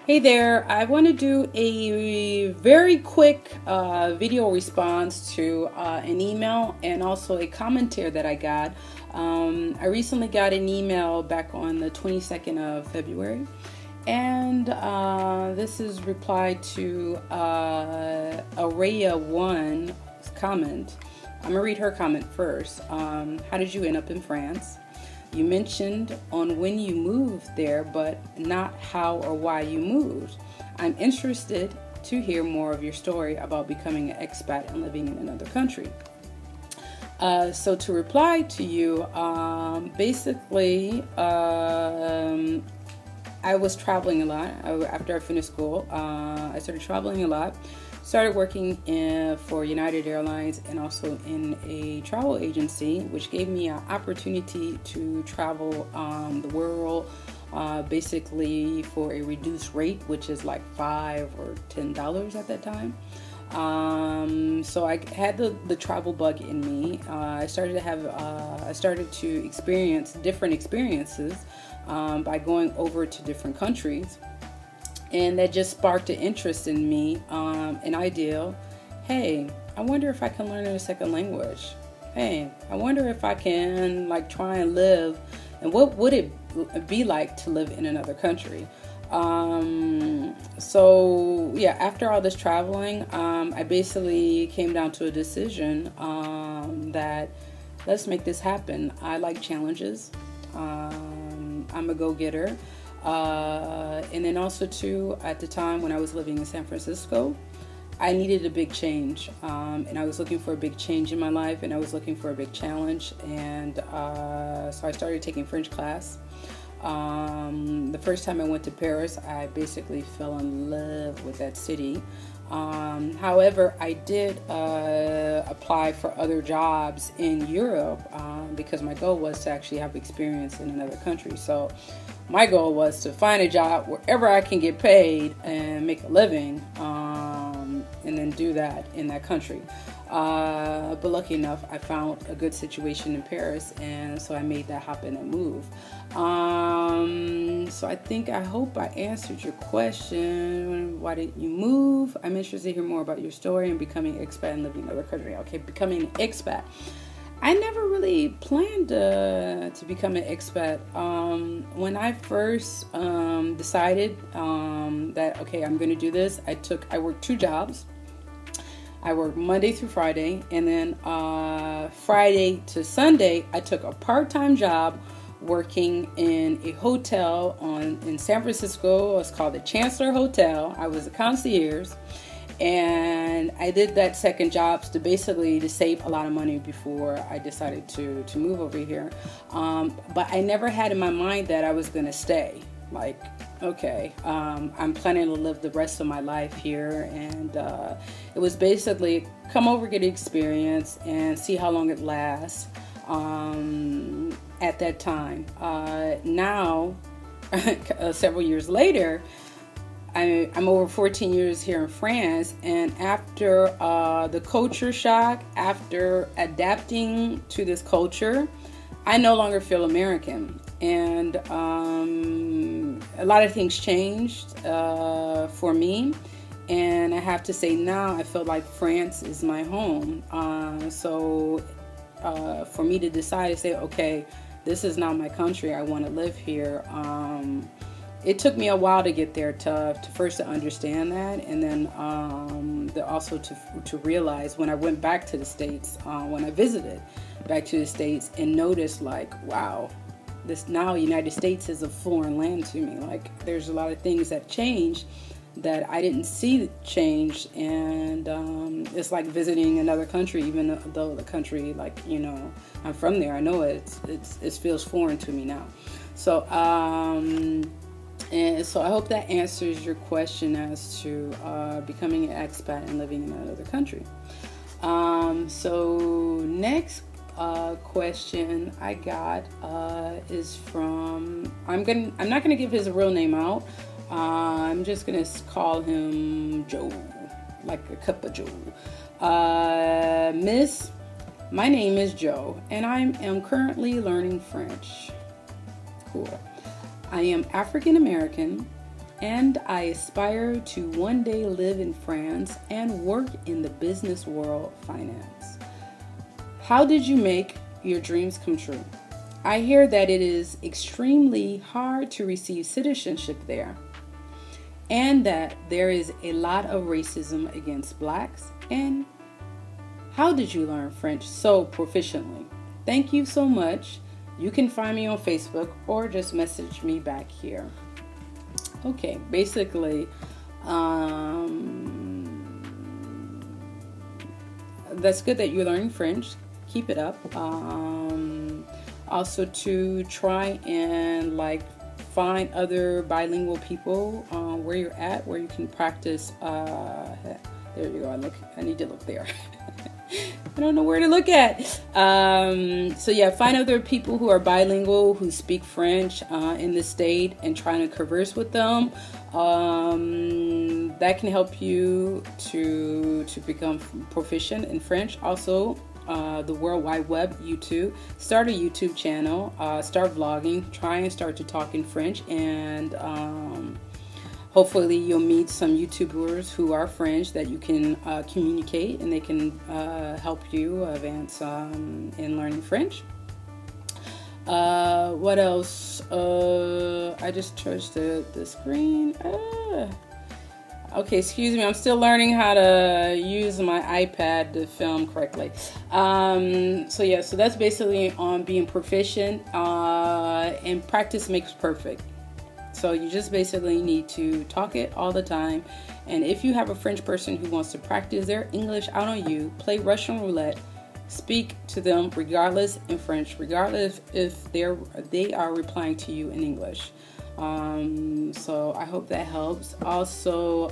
Hey there, I want to do a very quick video response to an email and also a commentary that I got. I recently got an email back on the 22nd of February, and this is reply to Araya1's comment. I'm going to read her comment first. How did you end up in France? You mentioned on when you moved there, but not how or why you moved. I'm interested to hear more of your story about becoming an expat and living in another country. So to reply to you, basically, I was traveling a lot. After I finished school, I started traveling a lot. Started working for United Airlines and also in a travel agency, which gave me an opportunity to travel the world basically for a reduced rate, which is like $5 or $10 at that time. So I had the travel bug in me. I started to experience different experiences by going over to different countries. And that just sparked an interest in me, an idea. Hey, I wonder if I can learn a second language. Hey, I wonder if I can try and live, and what would it be like to live in another country? So yeah, after all this traveling, I basically came down to a decision that let's make this happen. I like challenges. I'm a go-getter. And then also too, at the time when I was living in San Francisco, I needed a big change, and I was looking for a big change in my life, and I was looking for a big challenge, and so I started taking French class. The first time I went to Paris, I basically fell in love with that city. However, I did apply for other jobs in Europe because my goal was to actually have experience in another country. So my goal was to find a job wherever I can get paid and make a living, and then do that in that country. But lucky enough, I found a good situation in Paris, and so I made that happen and move. So I hope I answered your question. Why did you move? I'm interested to hear more about your story and becoming an expat and living in another country. Okay, becoming an expat. I never really planned to become an expat. When I first decided that, okay, I'm going to do this, I worked 2 jobs. I worked Monday through Friday, and then Friday to Sunday, I took a part-time job working in a hotel in San Francisco. It's called the Chancellor Hotel. I was a concierge, and I did that second job to save a lot of money before I decided to move over here. But I never had in my mind that I was going to stay. Okay, I'm planning to live the rest of my life here, and it was basically come over, get experience, and see how long it lasts. At that time, now several years later, I'm over 14 years here in France, and after the culture shock, after adapting to this culture, I no longer feel American, and a lot of things changed for me, and I have to say now I feel like France is my home. So for me to decide to say, okay, this is not my country, I want to live here. It took me a while to get there, to first to understand that, and then also to realize when I went back to the States, when I visited back to the States and noticed wow, this now United States is a foreign land to me. There's a lot of things that changed that I didn't see change, and it's like visiting another country, even though the country, I'm from there. I know it feels foreign to me now. So and so I hope that answers your question as to becoming an expat and living in another country. So next question I got is from, I'm not gonna give his real name out. I'm just gonna call him Joe, like a cup of Joe. Miss, my name is Joe, and I am currently learning French. Cool. I am African American, and I aspire to one day live in France and work in the business world finance. How did you make your dreams come true? I hear that it is extremely hard to receive citizenship there, and that there is a lot of racism against blacks. And how did you learn French so proficiently? Thank you so much. You can find me on Facebook or just message me back here. Okay, basically, that's good that you're learning French. Keep it up. Also to try and find other bilingual people where you're at, where you can practice. There you go. I need to look there. I don't know where to look at. So yeah, find other people who are bilingual, who speak French in the state, and trying to converse with them. That can help you to become proficient in French. Also, the World Wide Web, YouTube. Start a YouTube channel. Start vlogging. Try and start to talk in French, and hopefully you'll meet some YouTubers who are French that you can communicate, and they can help you advance in learning French. What else? I just touched the screen. Okay, excuse me. I'm still learning how to use my iPad to film correctly. So yeah, so that's basically on being proficient, and practice makes perfect. So you just basically need to talk it all the time. And if you have a French person who wants to practice their English out on you, play Russian roulette. Speak to them regardless in French, regardless if they are replying to you in English. So I hope that helps. Also,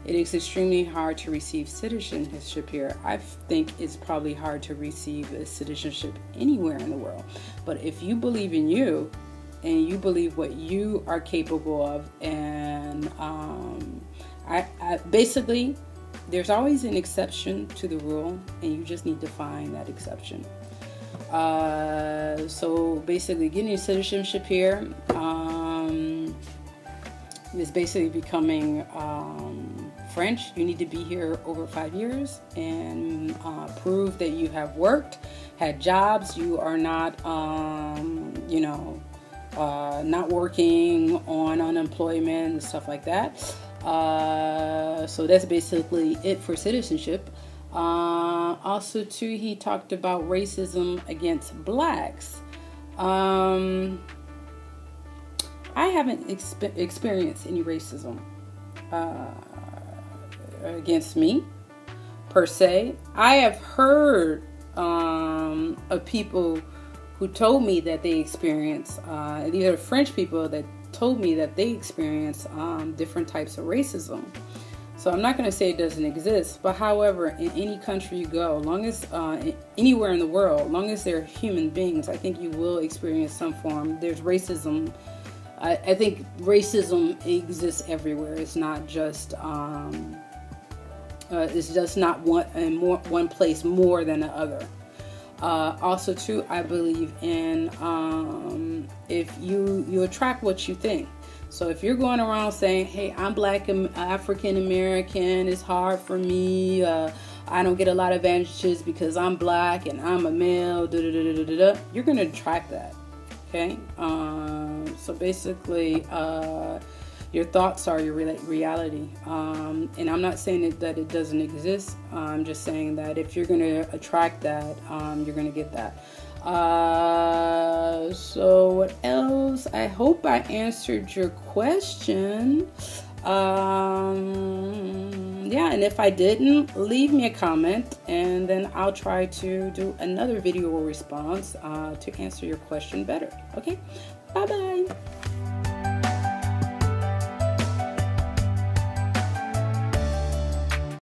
it is extremely hard to receive citizenship here. I think it's probably hard to receive a citizenship anywhere in the world. But if you believe in you, and you believe what you are capable of, and I basically, there's always an exception to the rule, and you just need to find that exception. So basically, getting citizenship here is basically becoming French. You need to be here over 5 years and prove that you have worked, had jobs. You are not, not working on unemployment and stuff like that. So that's basically it for citizenship. Also too, he talked about racism against blacks. I haven't experienced any racism against me per se. I have heard of people who told me that they experience, these are French people that told me that they experience different types of racism. So I'm not going to say it doesn't exist, but however, in any country you go, long as anywhere in the world, long as they're human beings, I think you will experience some form. There's racism. I think racism exists everywhere. It's not just not one place more than the other. Also too, I believe in if you attract what you think. So if you're going around saying, hey, I'm black and African American, it's hard for me, I don't get a lot of advantages because I'm black and I'm a male, you're going to attract that. Okay? So basically, your thoughts are your reality. And I'm not saying that it doesn't exist. I'm just saying that if you're going to attract that, you're going to get that. So what else? I hope I answered your question. Yeah, and if I didn't, leave me a comment, and then I'll try to do another video response to answer your question better. Okay, bye-bye.